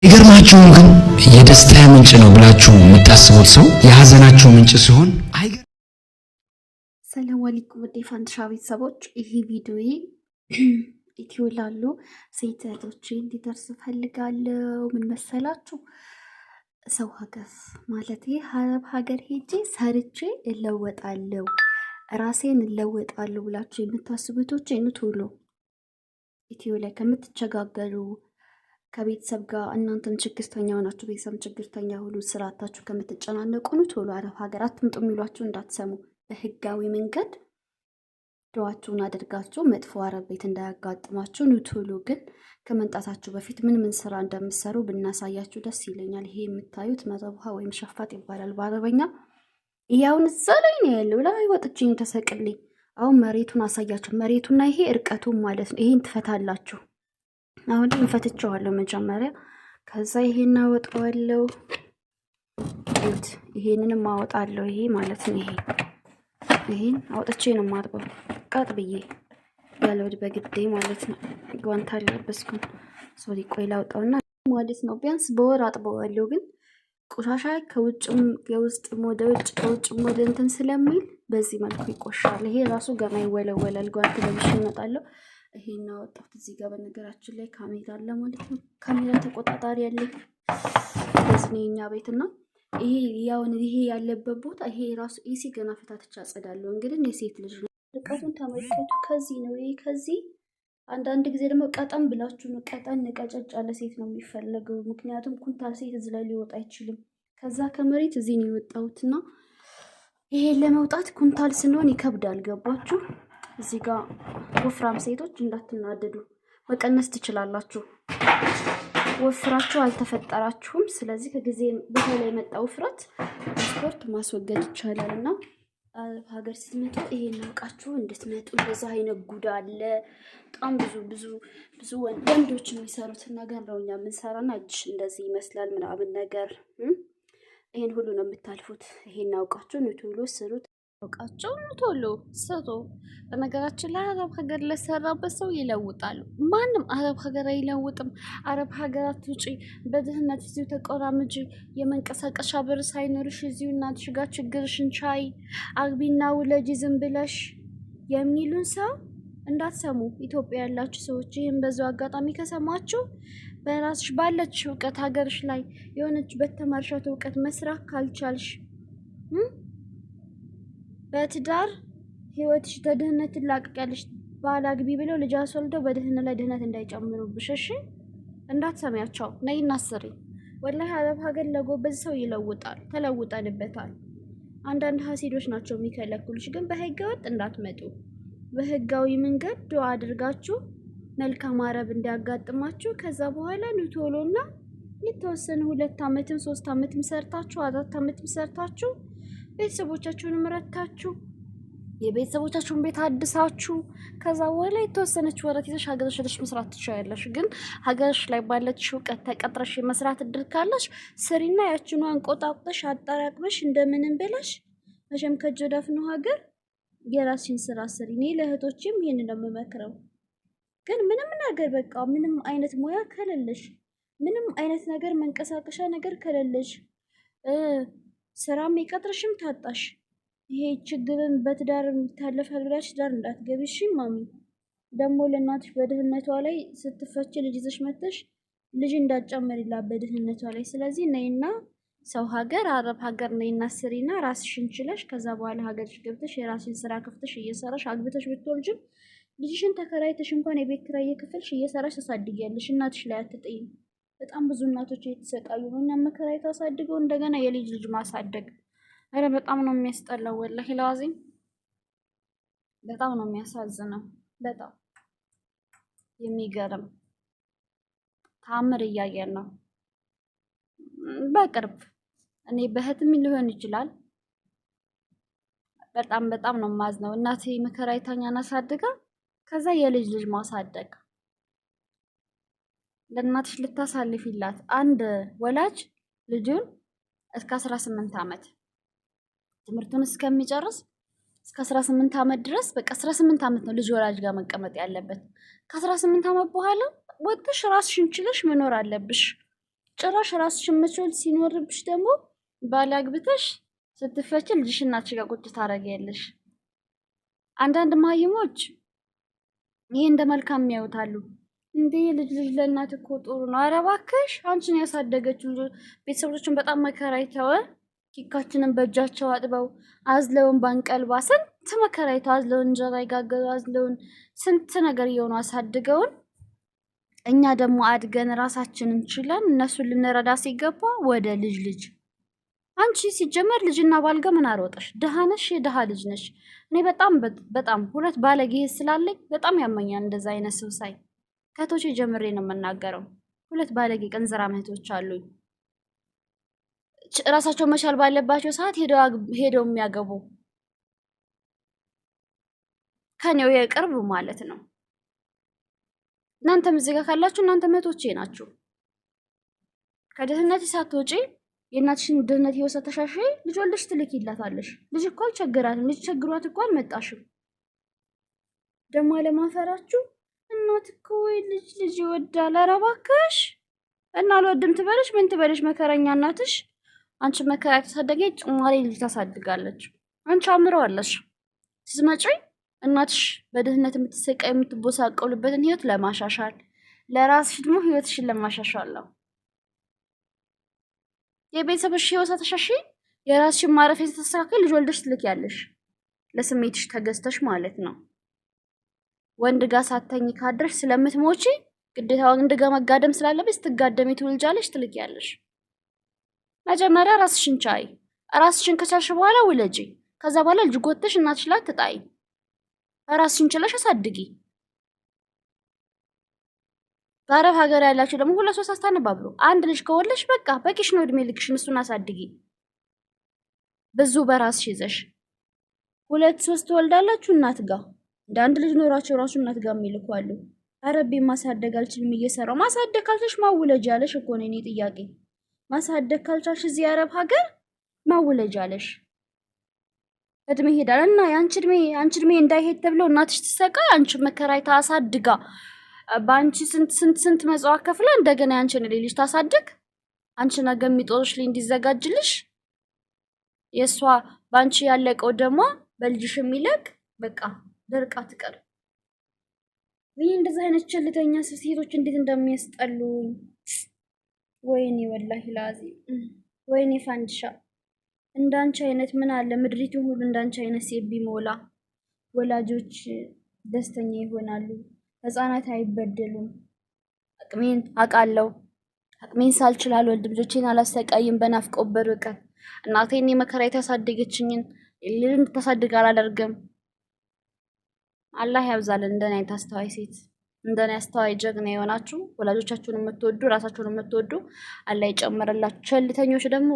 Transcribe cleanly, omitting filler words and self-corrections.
ይገርማችሁ ግን የደስታ ምንጭ ነው ብላችሁ የምታስቡት ሰው የሐዘናችሁ ምንጭ ሲሆን ሰላም አለይኩም ወደ ፋንድሻ ቤተሰቦች፣ ይሄ ቪዲዮ ኢትዮ ላሉ ሴት እህቶቼ እንዲደርስ ፈልጋለሁ። ምን መሰላችሁ? ሰው ሀገር ማለት ሀረብ ሀገር ሄጄ ሰርቼ እለወጣለሁ፣ ራሴን እለወጣለሁ ብላችሁ የምታስቡቶች ቶሎ ኢትዮ ላይ ከምትቸጋገሩ ከቤተሰብ ጋር እናንተም ችግርተኛ ሆናችሁ ቤተሰብ ችግርተኛ ሁሉ ስራታችሁ ከምትጨናነቁ ቶሎ አረብ ሀገር አትምጡ የሚሏችሁ እንዳትሰሙ። በህጋዊ መንገድ ዱዓችሁን አድርጋችሁ መጥፎ አረብ ቤት እንዳያጋጥማችሁ ቶሎ። ግን ከመምጣታችሁ በፊት ምን ስራ እንደምትሰሩ ብናሳያችሁ ደስ ይለኛል። ይሄ የምታዩት መረብሃ ወይም ሸፋጥ ይባላል በአረበኛ። ይሄውን እዛ ላይ ነው ያለው። ላይ ወጥቼ ተሰቅልኝ። አሁን መሬቱን አሳያችሁ። መሬቱና ይሄ እርቀቱን ማለት ነው። ይሄን ትፈታላችሁ። አሁን እንፈትቸዋለሁ መጀመሪያ። ከዛ ይሄን አወጣዋለሁ። ይሄንንም አወጣለሁ። ይሄ ማለት ነው። ይሄን አውጥቼ ነው የማጥበው ቀጥ ብዬ ያለውድ በግዴ ማለት ነው። ጓንት አለበስኩም። ሶሪ ቆይ ላውጣውና ማለት ነው። ቢያንስ በወር አጥበዋለሁ። ግን ቆሻሻ ከውጭም የውስጥም ወደ ውጭ ከውጭም ወደ እንትን ስለሚል በዚህ መልኩ ይቆሻል። ይሄ ራሱ ገና ይወለወላል። ጓንት ለብሼ እመጣለሁ። ይሄን አወጣሁት። እዚህ ጋር በነገራችን ላይ ካሜራ አለ ማለት ነው። ካሜራ ተቆጣጣሪ ያለኝ በስኔኛ ቤትና ይሄ ያለበት ቦታ ይሄ ራሱ ኤሲ ገና ፈታትቻ አጸዳለሁ። እንግዲህ የሴት ልጅ ነው። ርቀቱን ተመልከቱ። ከዚህ ነው ይሄ ከዚህ። አንዳንድ ጊዜ ደግሞ ቀጠን ብላችሁ ነው ቀጠን ቀጨጭ ያለ ሴት ነው የሚፈለገው። ምክንያቱም ኩንታል ሴት እዚህ ላይ ሊወጣ አይችልም። ከዛ ከመሬት እዚህ ነው የወጣሁትና ይሄ ለመውጣት ኩንታል ስንሆን ይከብዳል። ገባችሁ? እዚህ ጋር ወፍራም ሴቶች እንዳትናደዱ መቀነስ ትችላላችሁ። ወፍራችሁ አልተፈጠራችሁም። ስለዚህ ከጊዜ በኋላ የመጣ ውፍረት ስፖርት ማስወገድ ይቻላል። እና ሀገር ስትመጡ ይሄን አውቃችሁ እንድትመጡ። እንደዛ አይነት ጉዳ አለ። በጣም ብዙ ወንዶች የሚሰሩት ነገር ነው እኛ የምንሰራና እጅ እንደዚህ ይመስላል ምናምን ነገር። ይሄን ሁሉ ነው የምታልፉት። ይሄን አውቃችሁ ቶሎ ስሩት። አውቃቸው ቶሎ ስሩ። በነገራችን ላይ አረብ ሀገር ለሰራበት ሰው ይለውጣሉ። ማንም አረብ ሀገር አይለውጥም። አረብ ሀገራት ውጪ በድህነት እዚሁ ተቆራምጂ፣ የመንቀሳቀሻ ብር ሳይኖርሽ እዚሁ እናትሽ ጋር ችግርሽን ቻይ፣ አግቢና ውለጂ ዝም ብለሽ የሚሉን ሰው እንዳትሰሙ። ኢትዮጵያ ያላችሁ ሰዎች ይህን በዛው አጋጣሚ ከሰማችሁ በራስሽ ባለች እውቀት ሀገርሽ ላይ የሆነች በተማርሻት እውቀት መስራት ካልቻልሽ በትዳር ህይወትሽ ተድህነት ትላቀቂያለሽ። ባል አግቢ ብለው ልጅ አስወልደው በድህነት ላይ ድህነት እንዳይጨምሩብሽ። እሺ እንዳትሰሚያቸው። ነይና ስሪ። ወላሂ አረብ ሀገር ለጎበዝ ሰው ይለውጣል። ተለውጠንበታል። አንዳንድ ሀሲዶች ናቸው የሚከለክሉሽ። ግን በህገ ወጥ እንዳትመጡ። በህጋዊ መንገድ ዱዓ አድርጋችሁ መልካም አረብ እንዲያጋጥማችሁ። ከዛ በኋላ ቶሎና የተወሰነ 2 ዓመትም 3 ዓመትም ሰርታችሁ 4 ዓመትም ሰርታችሁ ቤተሰቦቻችሁን ረታችሁ የቤተሰቦቻችሁን ቤት አድሳችሁ ከዛ በኋላ የተወሰነች ወራት ይዘሽ ሀገርሽ ሄደሽ መስራት ትችያለሽ። ግን ሀገርሽ ላይ ባለች እውቀት ተቀጥረሽ የመስራት እድል ካለሽ ስሪና ያችኑ አንቆጣቁጠሽ አጠራቅመሽ እንደምንም ብለሽ መቼም ከእጅ ወደ አፍ ነው ሀገር። የራስሽን ስራ ስሪ። እኔ ለእህቶችም ይሄን እንደምመክረው። ግን ምንም ነገር በቃ ምንም አይነት ሙያ ከሌለሽ፣ ምንም አይነት ነገር መንቀሳቀሻ ነገር ከሌለሽ፣ ስራም ይቀጥርሽም ታጣሽ፣ ይሄ ችግርን በትዳር የሚታለፋል ብላሽ ትዳር እንዳትገቢ። እሺ ማሚ። ደግሞ ለእናትሽ በድህነቷ ላይ ስትፈች ልጅ ይዘሽ መተሽ ልጅ እንዳትጨምሪላት በድህነቷ ላይ። ስለዚህ ነይና ሰው ሀገር አረብ ሀገር ነይና ስሪና ራስሽን ችለሽ ከዛ በኋላ ሀገርሽ ገብተሽ የራስሽን ስራ ከፍተሽ እየሰራሽ አግብተሽ ብትወልጅም ልጅሽን ተከራይተሽ እንኳን የቤት ኪራይ እየከፈልሽ እየሰራሽ ታሳድጊያለሽ። እናትሽ ላይ አትጥይም። በጣም ብዙ እናቶች እየተሰቃዩ ነው። እኛ መከራየት አሳድገው እንደገና የልጅ ልጅ ማሳደግ። አረ በጣም ነው የሚያስጠላው። ወላሂ ለዋዚም በጣም ነው የሚያሳዝነው። በጣም የሚገርም ታምር እያየን ነው በቅርብ። እኔ በህትም ሊሆን ይችላል። በጣም ነው ማዝነው። እናቴ መከራየታኛን አሳድጋ ከዛ የልጅ ልጅ ማሳደግ። ለእናትሽ ልታሳልፊላት አንድ ወላጅ ልጁን እስከ 18 ዓመት ትምህርቱን እስከሚጨርስ እስከ 18 ዓመት ድረስ በቃ 18 ዓመት ነው ልጅ ወላጅ ጋር መቀመጥ ያለበት። ከ18 ዓመት በኋላ ወጥሽ ራስሽን ችለሽ መኖር አለብሽ። ጭራሽ ራስሽን መቻል ሲኖርብሽ ደግሞ ባላግብተሽ ስትፈች ልጅሽ እናትሽ ጋር ቁጭ ታረጊያለሽ። አንዳንድ ማይሞች ይሄ እንደ መልካም ያዩታሉ። እንዴ ልጅ ለእናት እኮ ጥሩ ነው። ኧረ እባክሽ አንቺን ያሳደገችው ቤተሰቦችን በጣም መከራ አይተው ኪካችንን በእጃቸው አጥበው አዝለውን ባንቀልባ ስንት መከራ አይተው አዝለውን እንጀራ ይጋገሩ አዝለውን ስንት ነገር እየሆኑ አሳድገውን እኛ ደግሞ አድገን ራሳችንን ችለን እነሱን ልንረዳ ሲገባ ወደ ልጅ አንቺ ሲጀመር ልጅና ባልጋ ምን አሮጠሽ? ደሃ ነሽ፣ የደሃ ልጅ ነሽ። እኔ በጣም ሁለት ባለጌ ስላለኝ በጣም ያመኛል እንደዛ አይነት ሰው ሳይ። ከቶቼ ጀምሬ ነው የምናገረው። ሁለት ባለጌ ቀንዘራ እህቶች አሉኝ። ራሳቸው መቻል ባለባቸው ሰዓት ሄደው የሚያገቡ ከኔው የቅርብ ማለት ነው። እናንተም እዚህ ጋር ካላችሁ እናንተ እህቶቼ ናችሁ። ከድህነት ሳትወጪ የእናትሽን ድህነት ህይወት ተሻሽይ ልጅ ወልደሽ ትልኪላታለሽ። ልጅ እኮ አልቸገራትም። ልጅ ቸግሯት እኮ አልመጣሽም። ደግሞ ለማፈራችሁ እናት እኮ ልጅ ይወዳል። ኧረ እባክሽ እና አልወድም ትበለሽ ምን ትበለሽ? መከረኛ እናትሽ አንቺ መከራ ተሳደገች ጭማሪ ልጅ ታሳድጋለች። አንቺ አምረዋለሽ። ስትመጪ እናትሽ በድህነት የምትሰቃይ የምትቦሳቀሉበትን ህይወት ለማሻሻል ለራስሽ ደግሞ ህይወትሽን ለማሻሻል ነው። የቤተሰብሽ ህይወት ተሻሽይ፣ የራስሽን ማረፊያ ተስተካክል፣ ልጅ ወልደሽ ትልኪያለሽ። ለስሜትሽ ተገዝተሽ ማለት ነው። ወንድ ጋር ሳተኝ ካድረሽ ስለምትሞቺ ግዴታ ወንድ ጋር መጋደም ስላለብሽ ስትጋደሚ ትውልጃለሽ፣ ትልኪያለሽ። መጀመሪያ ራስሽን ቻይ። ራስሽን ከቻልሽ በኋላ ውለጂ። ከዛ በኋላ ልጅ ጎትተሽ እናትሽ ላይ ትጣይ። ራስሽን ችለሽ አሳድጊ። በአረብ ሀገር ያላችሁ ደግሞ ሁለት ሶስት አስተነባብሩ። አንድ ልጅ ከወለሽ በቃ በቂሽ ነው። እድሜ ልክሽን እሱን አሳድጊ። ብዙ በራስሽ ይዘሽ ሁለት ሶስት ትወልዳላችሁ እናት ጋር እንደ አንድ ልጅ ኖራቸው ራሱ እናት ጋር የሚልኩ አሉ። አረቤ ማሳደግ አልችልም እየሰራው። ማሳደግ ካልቻልሽ ማውለጅ ያለሽ እኮ ነው የኔ ጥያቄ። ማሳደግ ካልቻልሽ እዚህ አረብ ሀገር ማውለጅ ያለሽ እድሜ ሄዳል እና አንቺ እድሜ እንዳይሄድ ተብሎ እናትሽ ትሰቃይ። አንቺ መከራይታ አሳድጋ በአንቺ ስንት መጽዋዕት ከፍላ እንደገና ያንቺን ልጅ ታሳድግ። አንቺ ነገ የሚጦርሽ ላይ እንዲዘጋጅልሽ የሷ ባንቺ ያለቀው ደግሞ በልጅሽ የሚለቅ በቃ ደርቃ ትቀር። ወይ እንደዛ አይነት ቸልተኛ ሴቶች እንዴት እንደሚያስጠሉ። ወይኔ ወላሂ ላዚ ወይኔ ፋንድሻ። እንዳንቺ አይነት ምን አለ ምድሪቱ ሁሉ እንዳንቺ አይነት ሴት ቢሞላ ወላጆች ደስተኛ ይሆናሉ። ህፃናት አይበደሉም። አቅሜን አውቃለሁ። አቅሜን ሳልችላል ወልድ ልጆቼን አላሰቃይም በናፍቆት በርቀት። እናቴን የመከራ ያሳደገችኝን ልጅን ተሳድግ አላደርግም። አላህ ያብዛልን እንደኔ አይነት አስተዋይ ሴት፣ እንደኔ አስተዋይ ጀግና የሆናችሁ ወላጆቻችሁን የምትወዱ ራሳችሁን የምትወዱ አላህ ይጨምርላችሁ። ቸልተኞች ደግሞ